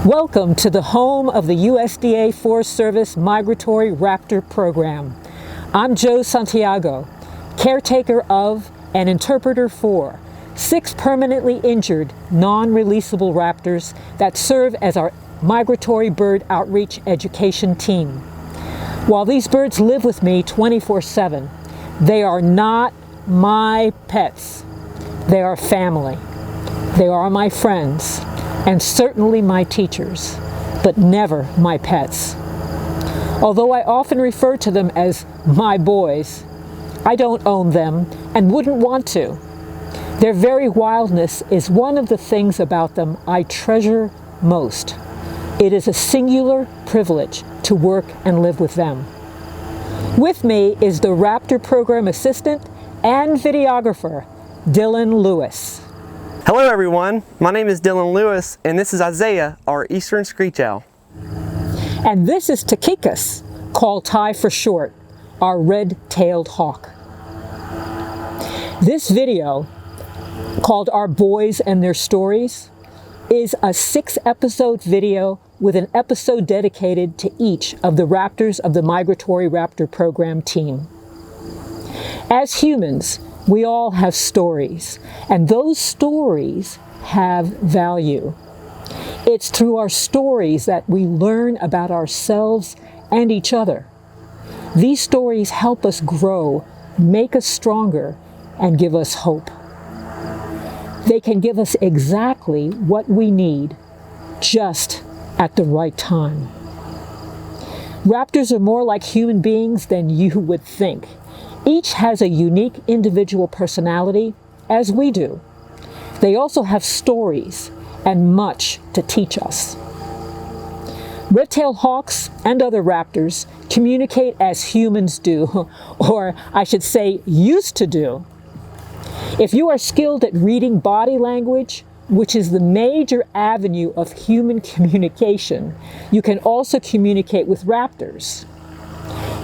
Welcome to the home of the USDA Forest Service Migratory Raptor program. I'm Joe Santiago, caretaker of and interpreter for 6 permanently injured, non-releasable raptors that serve as our migratory bird outreach education team. While these birds live with me 24/7, they are not my pets. They are family. They are my friends, and certainly my teachers, but never my pets. Although I often refer to them as my boys, I don't own them and wouldn't want to. Their very wildness is one of the things about them I treasure most. It is a singular privilege to work and live with them. With me is the Raptor program assistant and videographer, Dylan Lewis. Hello everyone, my name is Dylan Lewis and this is Isaiah, our eastern screech owl. And this is Takikas, called Ty for short, our red-tailed hawk. This video, called Our Boys and Their Stories, is a 6-episode video with an episode dedicated to each of the raptors of the Migratory Raptor program team. As humans, we all have stories, and those stories have value. It's through our stories that we learn about ourselves and each other. These stories help us grow, make us stronger, and give us hope. They can give us exactly what we need, just at the right time. Raptors are more like human beings than you would think. Each has a unique individual personality, as we do. They also have stories and much to teach us. Red-tailed hawks and other raptors communicate as humans do, or I should say used to do. If you are skilled at reading body language, which is the major avenue of human communication, you can also communicate with raptors.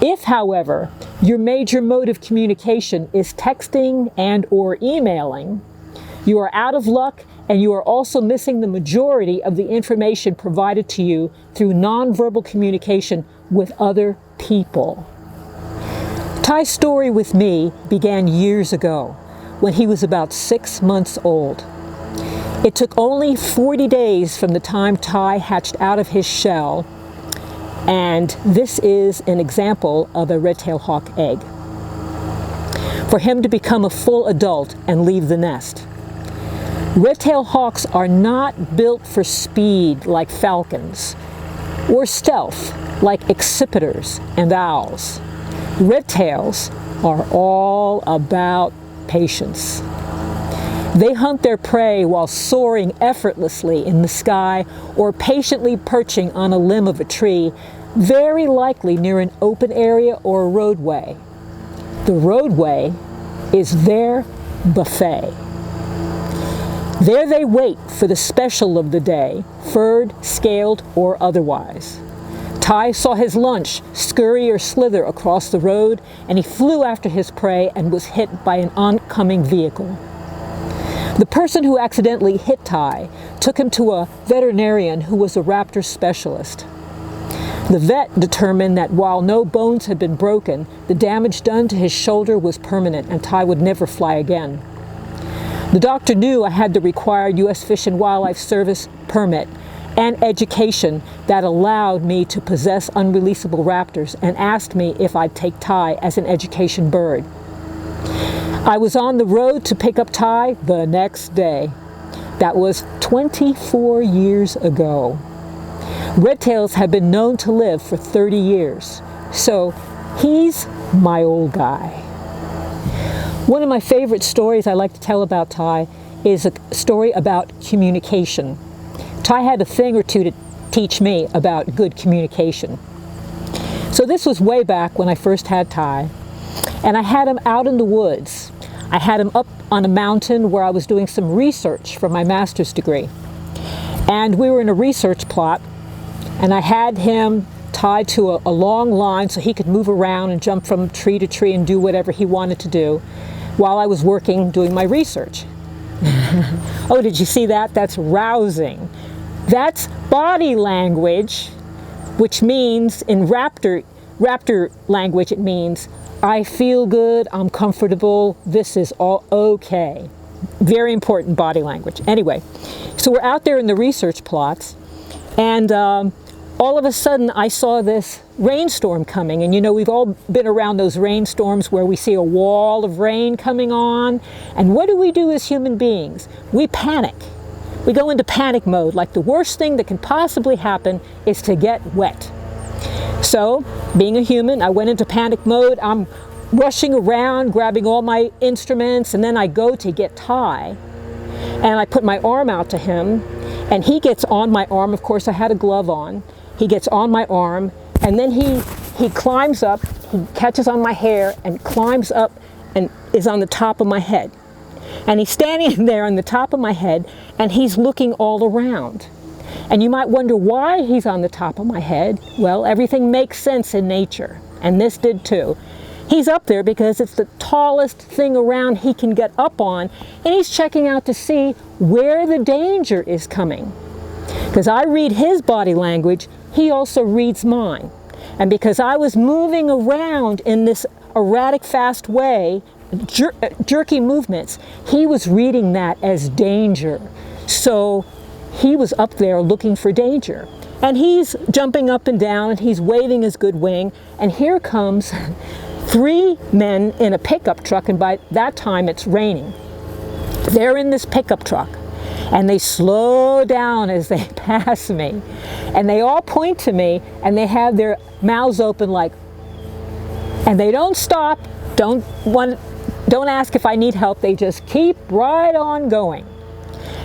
If, however, your major mode of communication is texting and or emailing, you are out of luck and you are also missing the majority of the information provided to you through nonverbal communication with other people. Ty's story with me began years ago when he was about 6 months old. It took only 40 days from the time Ty hatched out of his shell, and this is an example of a red-tailed hawk egg, for him to become a full adult and leave the nest. Red-tailed hawks are not built for speed like falcons, or stealth like accipiters and owls. Red-tails are all about patience. They hunt their prey while soaring effortlessly in the sky or patiently perching on a limb of a tree, very likely near an open area or a roadway. The roadway is their buffet. There they wait for the special of the day, furred, scaled, or otherwise. Ty saw his lunch scurry or slither across the road, and he flew after his prey and was hit by an oncoming vehicle. The person who accidentally hit Ty took him to a veterinarian who was a raptor specialist. The vet determined that while no bones had been broken, the damage done to his shoulder was permanent and Ty would never fly again. The doctor knew I had the required U.S. Fish and Wildlife Service permit and education that allowed me to possess unreleasable raptors and asked me if I'd take Ty as an education bird. I was on the road to pick up Ty the next day. That was 24 years ago. Red-tails have been known to live for 30 years, so he's my old guy. One of my favorite stories I like to tell about Ty is a story about communication. Ty had a thing or two to teach me about good communication. So this was way back when I first had Ty, and I had him out in the woods. I had him up on a mountain where I was doing some research for my master's degree. And we were in a research plot, and I had him tied to a long line so he could move around and jump from tree to tree and do whatever he wanted to do while I was working doing my research. Oh, did you see that? That's rousing. That's body language, which means in Raptor language, it means I feel good, I'm comfortable, this is all okay. Very important body language. Anyway, so we're out there in the research plots, and all of a sudden I saw this rainstorm coming. And you know, we've all been around those rainstorms where we see a wall of rain coming on. And what do we do as human beings? We panic. We go into panic mode, like the worst thing that can possibly happen is to get wet. So, being a human, I went into panic mode. I'm rushing around, grabbing all my instruments, and then I go to get Ty, and I put my arm out to him, and he gets on my arm. Of course, I had a glove on. He gets on my arm, and then he climbs up, he catches on my hair, and climbs up and is on the top of my head. And he's standing there on the top of my head, and he's looking all around. And you might wonder why he's on the top of my head. Well, everything makes sense in nature, and this did too. He's up there because it's the tallest thing around he can get up on, and he's checking out to see where the danger is coming. Because I read his body language, he also reads mine. And because I was moving around in this erratic, fast way, jerky movements, he was reading that as danger. So he was up there looking for danger. And he's jumping up and down, and he's waving his good wing, and here comes 3 men in a pickup truck, and by that time it's raining. They're in this pickup truck, and they slow down as they pass me. And they all point to me, and they have their mouths open like, and they don't stop, don't ask if I need help, they just keep right on going.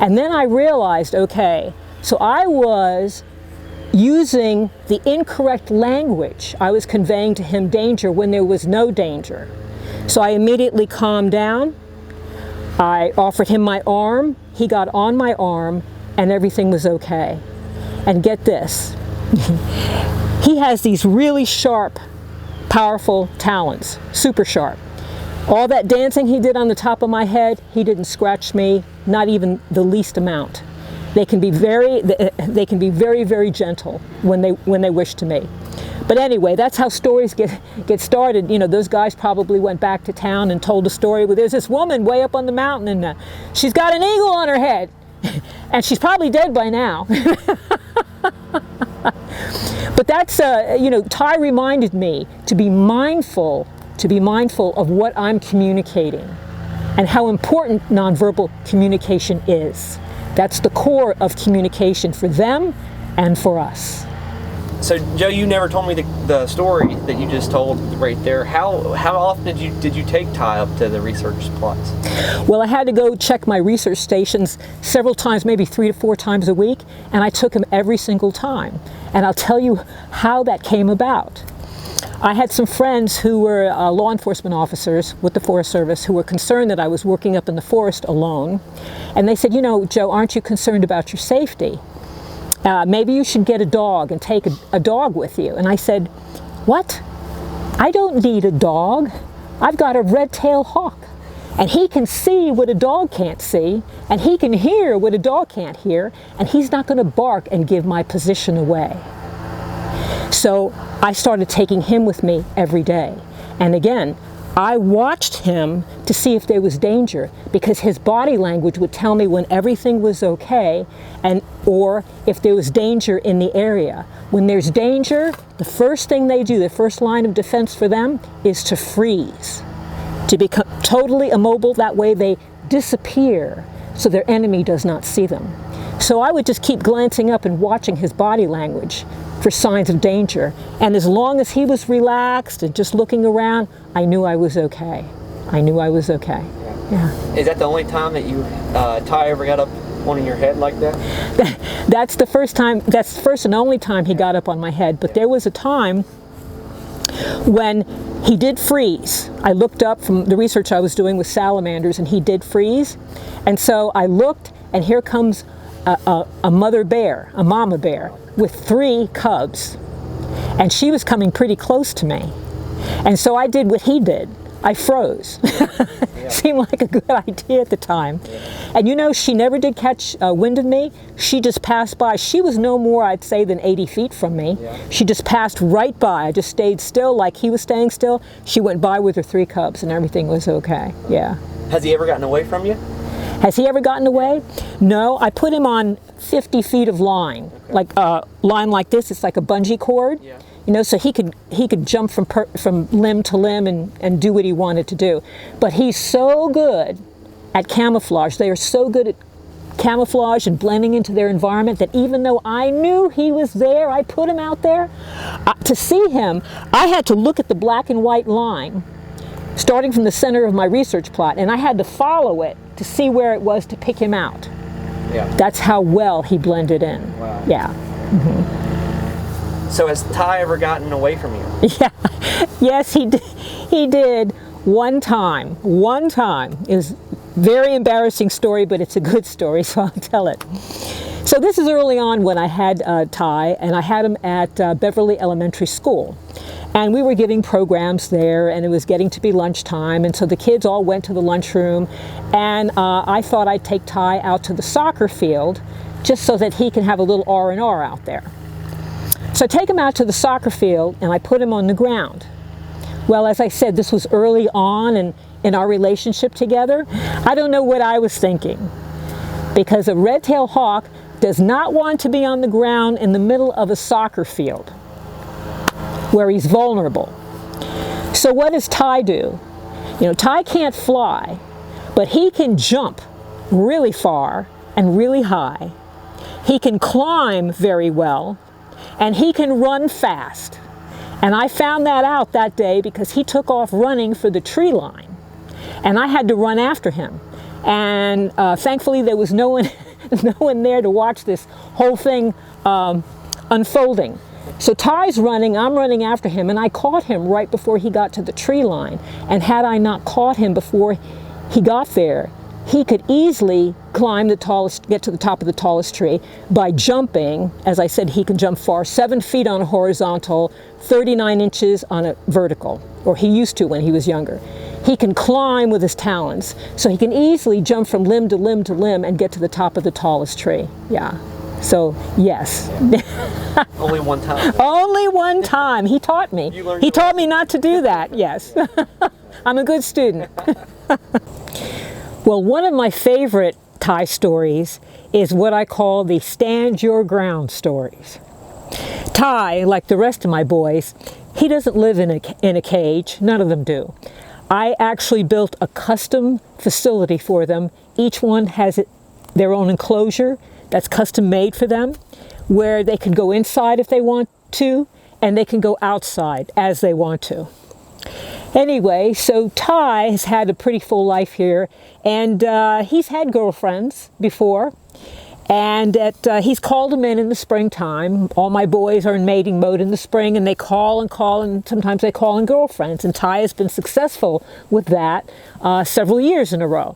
And then I realized, okay, so I was using the incorrect language. I was conveying to him danger when there was no danger. So I immediately calmed down. I offered him my arm. He got on my arm, and everything was okay. And get this, he has these really sharp, powerful talons, super sharp. All that dancing he did on the top of my head, he didn't scratch me, not even the least amount. They can be very, very gentle when they wish to me. But anyway, that's how stories get started. You know, those guys probably went back to town and told a story where there's this woman way up on the mountain, and she's got an eagle on her head, and she's probably dead by now. But that's, you know, Ty reminded me to be mindful of what I'm communicating and how important nonverbal communication is. That's the core of communication for them and for us. So, Joe, you never told me the story that you just told right there. How often did you take Ty up to the research plots? Well, I had to go check my research stations several times, maybe 3 to 4 times a week, and I took him every single time. And I'll tell you how that came about. I had some friends who were law enforcement officers with the Forest Service who were concerned that I was working up in the forest alone. And they said, you know, Joe, aren't you concerned about your safety? Maybe you should get a dog and take a dog with you. And I said, what? I don't need a dog. I've got a red-tailed hawk. And he can see what a dog can't see, and he can hear what a dog can't hear, and he's not going to bark and give my position away. So I started taking him with me every day. And again, I watched him to see if there was danger, because his body language would tell me when everything was okay, or if there was danger in the area. When there's danger, the first thing they do, the first line of defense for them, is to freeze, to become totally immobile. That way they disappear so their enemy does not see them. So I would just keep glancing up and watching his body language for signs of danger. And as long as he was relaxed and just looking around, I knew I was okay. I knew I was okay. Yeah. Is that the only time that you, Ty, ever got up on your head like that? That's the first time, that's the first and only time he got up on my head. But there was a time when he did freeze. I looked up from the research I was doing with salamanders, and he did freeze. And so I looked, and here comes a mother bear, a mama bear, with 3 cubs. And she was coming pretty close to me. And so I did what he did. I froze. seemed like a good idea at the time. And you know, she never did catch wind of me. She just passed by. She was no more, I'd say, than 80 feet from me. She just passed right by. I just stayed still like he was staying still. She went by with her 3 cubs and everything was okay. Yeah. Has he ever gotten away from you? Has he ever gotten away? No, I put him on 50 feet of line, like a line like this. It's like a bungee cord, you know, so he could jump from limb to limb and do what he wanted to do. But he's so good at camouflage. They are so good at camouflage and blending into their environment that even though I knew he was there, I put him out there. To see him, I had to look at the black and white line starting from the center of my research plot, and I had to follow it to see where it was to pick him out. Yeah. That's how well he blended in. Wow. Yeah. So has Ty ever gotten away from you? Yeah. Yes, he did. He did one time. One time. It was a very embarrassing story, but it's a good story, so I'll tell it. So this is early on when I had Ty, and I had him at Beverly Elementary School. And we were giving programs there, and it was getting to be lunchtime, and so the kids all went to the lunchroom, and I thought I'd take Ty out to the soccer field just so that he can have a little R&R out there. So I take him out to the soccer field, and I put him on the ground. Well, as I said, this was early on in our relationship together. I don't know what I was thinking, because a red-tailed hawk does not want to be on the ground in the middle of a soccer field where he's vulnerable. So what does Ty do? You know, Ty can't fly, but he can jump really far and really high. He can climb very well, and he can run fast. And I found that out that day because he took off running for the tree line, and I had to run after him. And thankfully there was no one there to watch this whole thing unfolding. So Ty's running, I'm running after him, and I caught him right before he got to the tree line. And had I not caught him before he got there, he could easily climb the tallest, get to the top of the tallest tree by jumping. As I said, he can jump far, 7 feet on a horizontal, 39 inches on a vertical, or he used to when he was younger. He can climb with his talons, so he can easily jump from limb to limb to limb and get to the top of the tallest tree. Yeah. So, yes. Only one time? Only one time. He taught me. He taught me not to do that, yes. I'm a good student. Well, one of my favorite Ty stories is what I call the stand your ground stories. Ty, like the rest of my boys, he doesn't live in a cage. None of them do. I actually built a custom facility for them. Each one has their own enclosure that's custom made for them, where they can go inside if they want to, and they can go outside as they want to. Anyway, so Ty has had a pretty full life here, and he's had girlfriends before, and he's called them in the springtime. All my boys are in mating mode in the spring, and they call, and sometimes they call in girlfriends, and Ty has been successful with that several years in a row.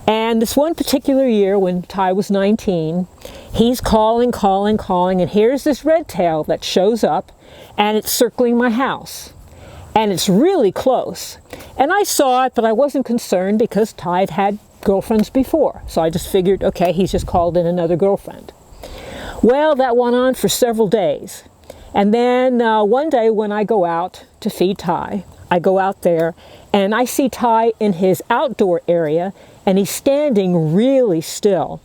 And this one particular year when Ty was 19, he's calling, and here's this red tail that shows up, and it's circling my house. And it's really close. And I saw it, but I wasn't concerned because Ty had had girlfriends before. So I just figured, okay, he's just called in another girlfriend. Well, that went on for several days. And then one day when I go out to feed Ty, I go out there and I see Ty in his outdoor area, and he's standing really still.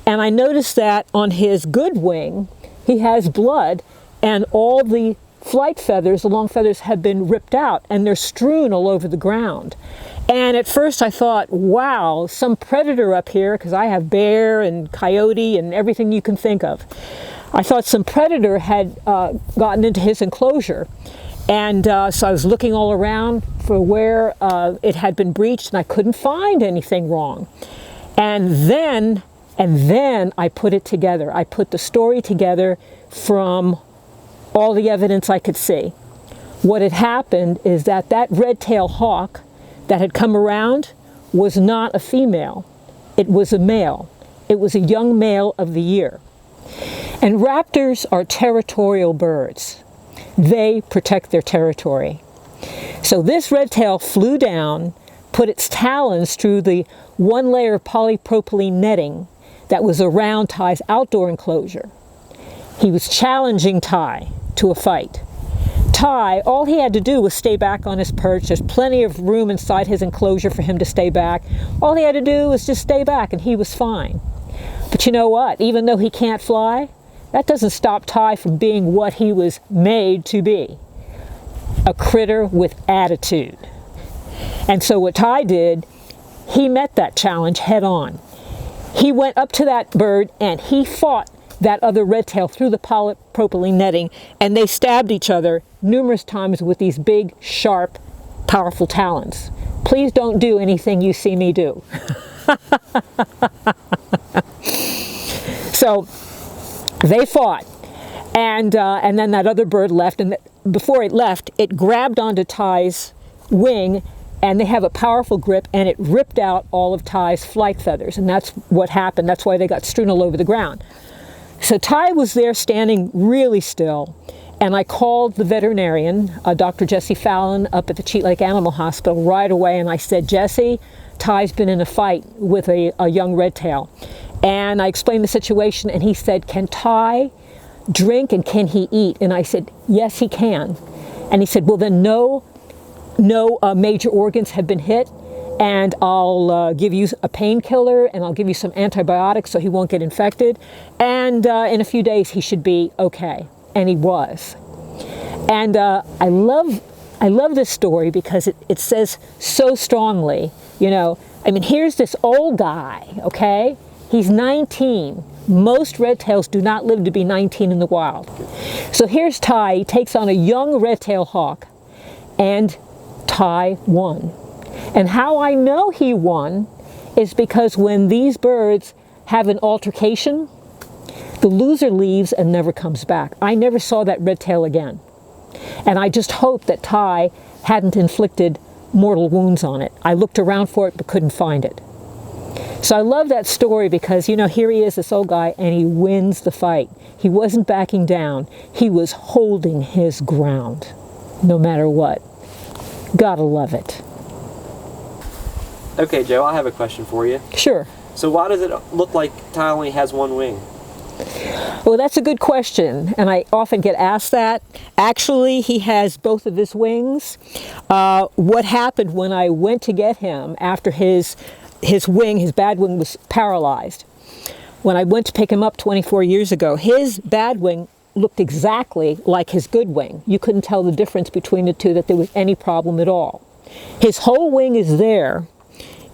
And I noticed that on his good wing, he has blood, and all the flight feathers, the long feathers, have been ripped out, and they're strewn all over the ground. And at first I thought, wow, some predator up here, because I have bear and coyote and everything you can think of. I thought some predator had gotten into his enclosure. And so I was looking all around for where it had been breached, and I couldn't find anything wrong. And then I put it together. I put the story together from all the evidence I could see. What had happened is that red-tailed hawk that had come around was not a female. It was a male. It was a young male of the year. And raptors are territorial birds. They protect their territory. So this red tail flew down, put its talons through the one layer of polypropylene netting that was around Ty's outdoor enclosure. He was challenging Ty to a fight. Ty, all he had to do was stay back on his perch. There's plenty of room inside his enclosure for him to stay back. All he had to do was just stay back and he was fine. But you know what? Even though he can't fly, that doesn't stop Ty from being what he was made to be. A critter with attitude. And so what Ty did, he met that challenge head on. He went up to that bird and he fought that other redtail through the polypropylene netting, and they stabbed each other numerous times with these big, sharp, powerful talons. Please don't do anything you see me do. So they fought, and then that other bird left, and before it left, it grabbed onto Ty's wing, and they have a powerful grip, and it ripped out all of Ty's flight feathers, and that's what happened. That's why they got strewn all over the ground. So Ty was there standing really still, and I called the veterinarian, Dr. Jesse Fallon, up at the Cheat Lake Animal Hospital right away, and I said, Jesse, Ty's been in a fight with a young redtail. And I explained the situation, and he said, can Ty drink and can he eat? And I said, yes, he can. And he said, well, then no major organs have been hit, and I'll give you a painkiller, and I'll give you some antibiotics so he won't get infected, and in a few days he should be okay. And he was. And I love this story because it says so strongly, you know, I mean, here's this old guy, okay? He's 19. Most redtails do not live to be 19 in the wild. So here's Ty, he takes on a young redtail hawk, and Ty won. And how I know he won is because when these birds have an altercation, the loser leaves and never comes back. I never saw that redtail again. And I just hope that Ty hadn't inflicted mortal wounds on it. I looked around for it but couldn't find it. So I love that story because, you know, here he is, this old guy, and he wins the fight. He wasn't backing down. He was holding his ground, no matter what. Gotta love it. Okay, Joe, I have a question for you. Sure. So why does it look like Ty only has one wing? Well, that's a good question, and I often get asked that. Actually, he has both of his wings. What happened when I went to get him after his wing, his bad wing, was paralyzed? When I went to pick him up 24 years ago, his bad wing looked exactly like his good wing. You couldn't tell the difference between the two, that there was any problem at all. His whole wing is there.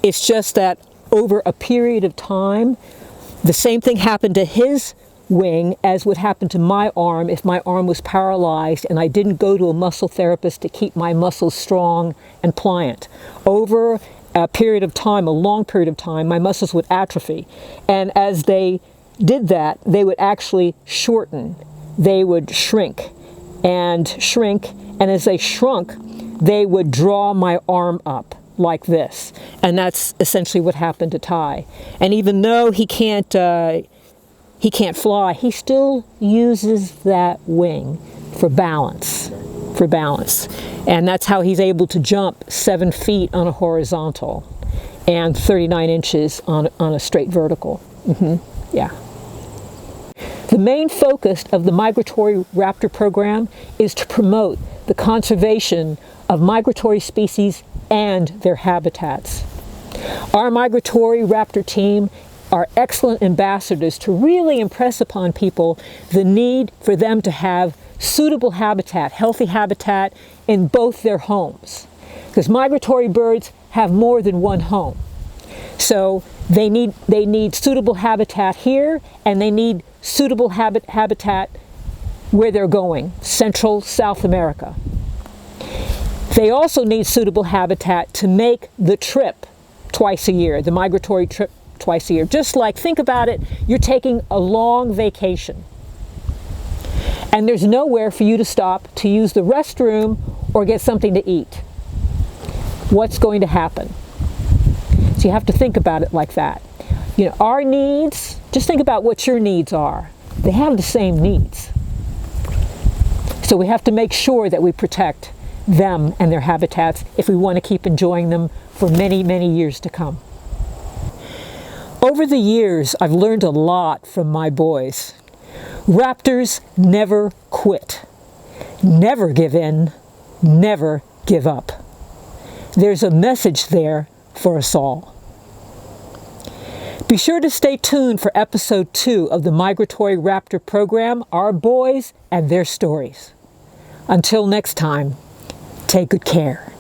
It's just that over a period of time, the same thing happened to his wing as would happen to my arm if my arm was paralyzed and I didn't go to a muscle therapist to keep my muscles strong and pliant. Over a period of time, a long period of time, my muscles would atrophy. And as they did that, they would actually shorten. They would shrink, and as they shrunk, they would draw my arm up like this. And that's essentially what happened to Ty. And even though he can't fly, he still uses that wing for balance. And that's how he's able to jump 7 feet on a horizontal and 39 inches on a straight vertical. Yeah. The main focus of the Migratory Raptor program is to promote the conservation of migratory species and their habitats. Our Migratory Raptor team are excellent ambassadors to really impress upon people the need for them to have suitable habitat, healthy habitat in both their homes. Because migratory birds have more than one home. So they need suitable habitat here, and they need suitable habitat where they're going, Central South America. They also need suitable habitat to make the trip twice a year, the migratory trip twice a year. Just like, think about it, you're taking a long vacation and there's nowhere for you to stop to use the restroom or get something to eat. What's going to happen? So you have to think about it like that. You know, our needs, just think about what your needs are. They have the same needs. So we have to make sure that we protect them and their habitats if we want to keep enjoying them for many, many years to come. Over the years, I've learned a lot from my boys. Raptors never quit. Never give in. Never give up. There's a message there for us all. Be sure to stay tuned for episode 2 of the Migratory Raptor program, Our Boys and Their Stories. Until next time, take good care.